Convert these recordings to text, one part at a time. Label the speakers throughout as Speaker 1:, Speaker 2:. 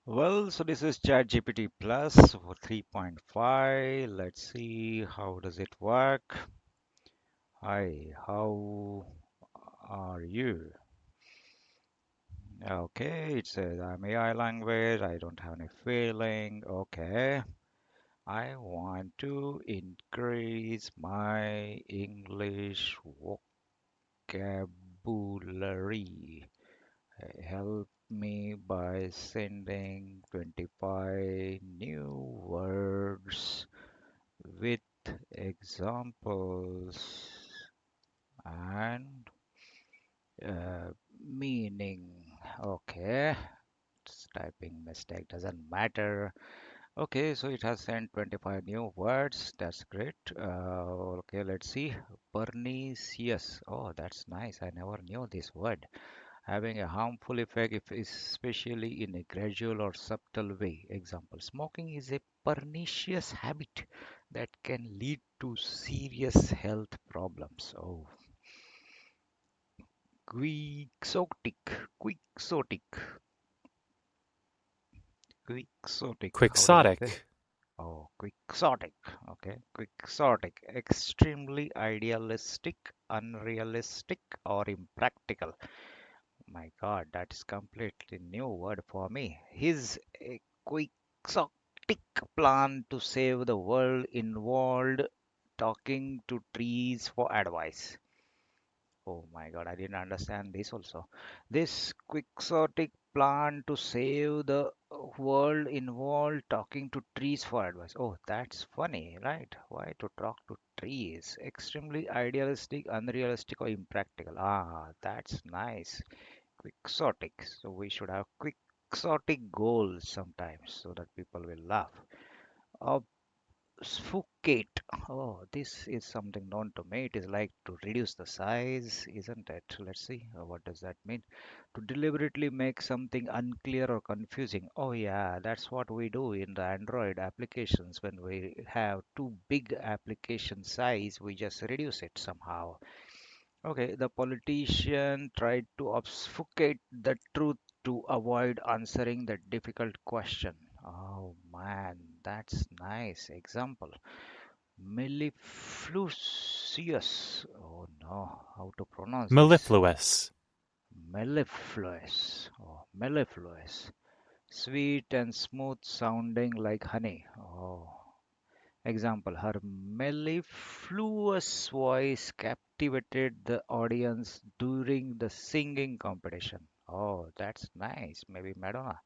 Speaker 1: Well, so this is ChatGPT Plus 3.5. Let's see how does it work. Hi, how are you? Okay, it says I'm AI language. I don't have any feeling. Okay, I want to increase my English vocabulary. Help me by sending 25 new words with examples and meaning. Okay, typing mistake doesn't matter. Okay, so it has sent 25 new words. That's great. Okay, let's see. Pernicious. Oh, that's nice. I never knew this word. Having a harmful effect, if especially in a gradual or subtle way. Example, smoking is a pernicious habit that can lead to serious health problems. Oh, quixotic, quixotic, quixotic. How do we say?
Speaker 2: Quixotic.
Speaker 1: Oh, quixotic. Okay, quixotic. Extremely idealistic, unrealistic, or impractical. My God, that's completely new word for me. His quixotic plan to save the world involved talking to trees for advice. Oh my God, I didn't understand this also. This quixotic plan to save the world involved talking to trees for advice. Oh, that's funny, right? Why to talk to trees? Extremely idealistic, unrealistic, or impractical. Ah, that's nice. Quixotic. So we should have quixotic goals sometimes so that people will laugh. Obfuscate. Oh, this is something known to me. It is like to reduce the size, isn't it? Let's see. What does that mean? To deliberately make something unclear or confusing. Oh, yeah, that's what we do in the Android applications. When we have too big application size, we just reduce it somehow. Okay, the politician tried to obfuscate the truth to avoid answering the difficult question. Oh man, that's nice example. Mellifluous. Oh no, how to pronounce this?
Speaker 2: Mellifluous.
Speaker 1: Mellifluous. Oh, mellifluous. Sweet and smooth sounding like honey. Oh, example, her mellifluous voice captivated the audience during the singing competition. Oh, that's nice. Maybe Madonna.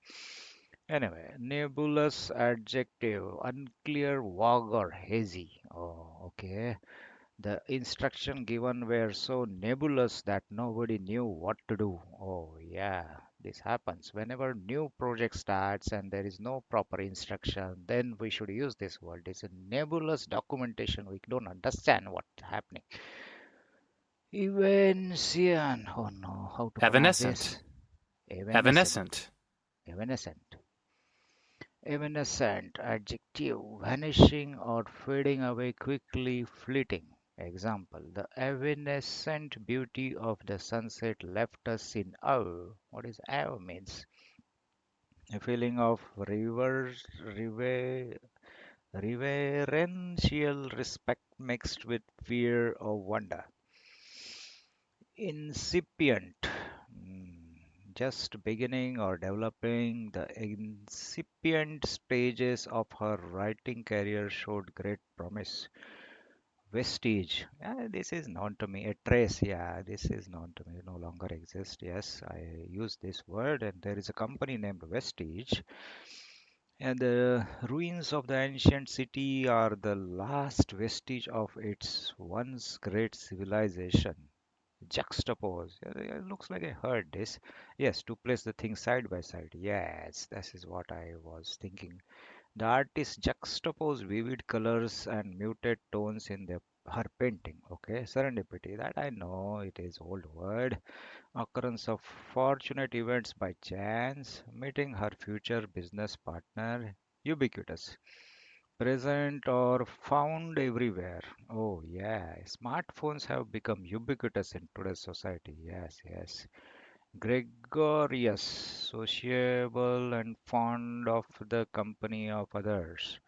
Speaker 1: Anyway, nebulous adjective, unclear, vague, or hazy. Oh, okay. The instruction given were so nebulous that nobody knew what to do. Oh, yeah, this happens. Whenever new project starts and there is no proper instruction, then we should use this word. It's a nebulous documentation. We don't understand what's happening. Evanescent. Oh no, how to pronounce
Speaker 2: Evanescent.
Speaker 1: this? Evanescent.
Speaker 2: Evanescent.
Speaker 1: Evanescent. Evanescent, adjective, vanishing or fading away quickly, fleeting. Example, the evanescent beauty of the sunset left us in awe. What is awe means? A feeling of reverential respect mixed with fear or wonder. Incipient, just beginning or developing. The incipient stages of her writing career showed great promise. Vestige, yeah, this is known to me. A trace, yeah, this is known to me. No longer exists. Yes, I use this word, and there is a company named Vestige. And the ruins of the ancient city are the last vestige of its once great civilization. Juxtapose. Yeah, it looks like I heard this. Yes, to place the things side by side. Yes, this is what I was thinking. The artist juxtapose vivid colors and muted tones in her painting. Okay, serendipity. That I know it is old word. Occurrence of fortunate events by chance. Meeting her future business partner. Ubiquitous. Present or found everywhere. Oh, yeah. Smartphones have become ubiquitous in today's society. Yes, yes. Gregarious, sociable, and fond of the company of others.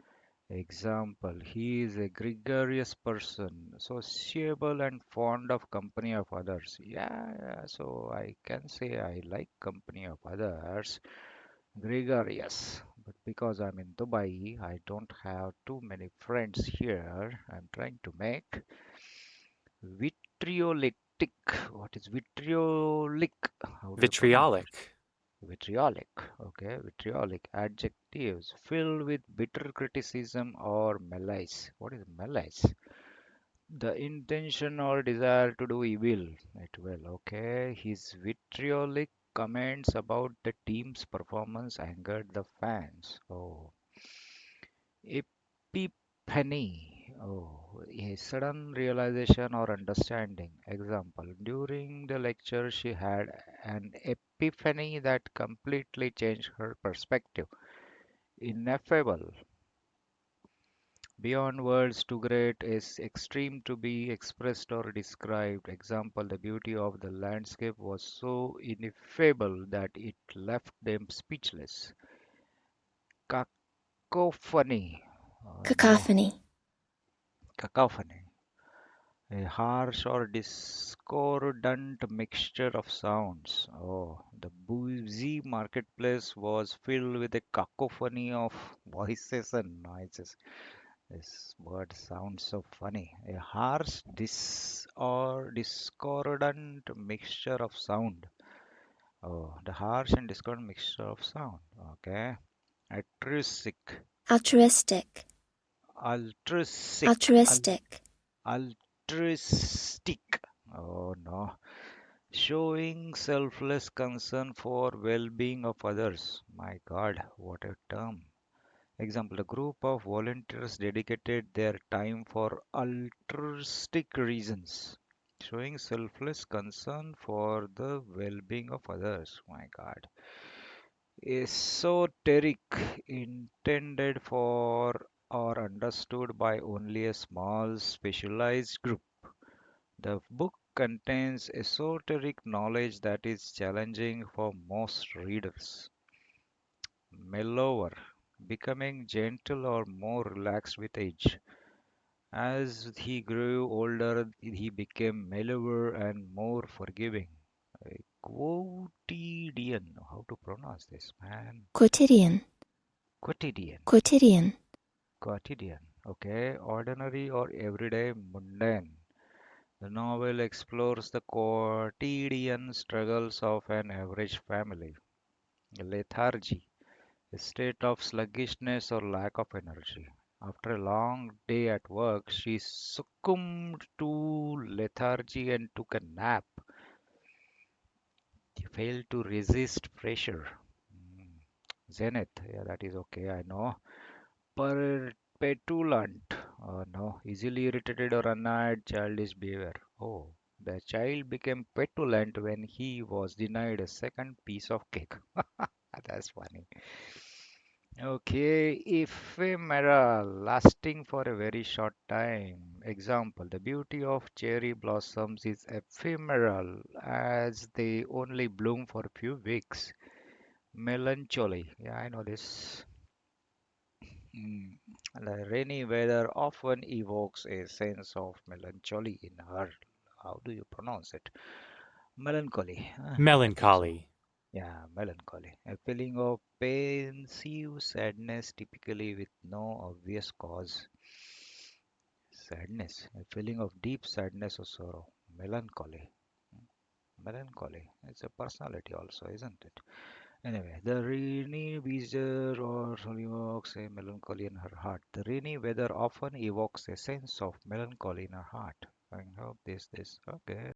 Speaker 1: Example, he is a gregarious person, sociable and fond of company of others. Yeah, so I can say I like company of others. Gregarious. But because I'm in Dubai, I don't have too many friends here. I'm trying to make vitriolictic. What is vitriolic? How do you pronounce it?
Speaker 2: Vitriolic.
Speaker 1: Vitriolic. Okay, vitriolic. Adjectives filled with bitter criticism or malice. What is malice? The intention or desire to do evil. It will. Okay, his vitriolic comments about the team's performance angered the fans. Oh, epiphany. Oh, a sudden realization or understanding. Example, during the lecture, she had an epiphany that completely changed her perspective. Ineffable. Beyond words, too great is extreme to be expressed or described. Example, the beauty of the landscape was so ineffable that it left them speechless. Cacophony. Oh no,
Speaker 3: cacophony,
Speaker 1: cacophony. A harsh or discordant mixture of sounds. Oh, the busy marketplace was filled with a cacophony of voices and noises. This word sounds so funny. A harsh or discordant mixture of sound. Oh, the harsh and discordant mixture of sound. Okay. Altruistic.
Speaker 3: altruistic,
Speaker 1: Altruistic.
Speaker 3: altruistic,
Speaker 1: Altruistic. Oh no. Showing selfless concern for well-being of others. My God, what a term. Example, a group of volunteers dedicated their time for altruistic reasons, showing selfless concern for the well-being of others. My God. Esoteric, intended for or understood by only a small specialized group. The book contains esoteric knowledge that is challenging for most readers. Mellower, becoming gentle or more relaxed with age. As he grew older, he became mellower and more forgiving. A quotidian, how to pronounce this, man?
Speaker 3: quotidian,
Speaker 1: Quotidian,
Speaker 3: quotidian,
Speaker 1: quotidian. Okay, ordinary or everyday mundane. The novel explores the quotidian struggles of an average family. Lethargy, a state of sluggishness or lack of energy. After a long day at work, she succumbed to lethargy and took a nap. She failed to resist pressure. Mm, Zenith, yeah, that is okay, I know. Petulant, no, easily irritated or annoyed childish behavior. Oh, the child became petulant when he was denied a second piece of cake. That's funny. Okay, ephemera, lasting for a very short time. Example, the beauty of cherry blossoms is ephemeral as they only bloom for a few weeks. Melancholy, yeah, I know this. Mm, the rainy weather often evokes a sense of melancholy in her. How do you pronounce it? Melancholy. I think so.
Speaker 2: Melancholy.
Speaker 1: Yeah, melancholy. A feeling of pensive sadness, typically with no obvious cause. Sadness, a feeling of deep sadness or sorrow. Melancholy. Melancholy. It's a personality also, isn't it? Anyway, the rainy weather or evokes a melancholy in her heart. The rainy weather often evokes a sense of melancholy in her heart. I hope this. Okay.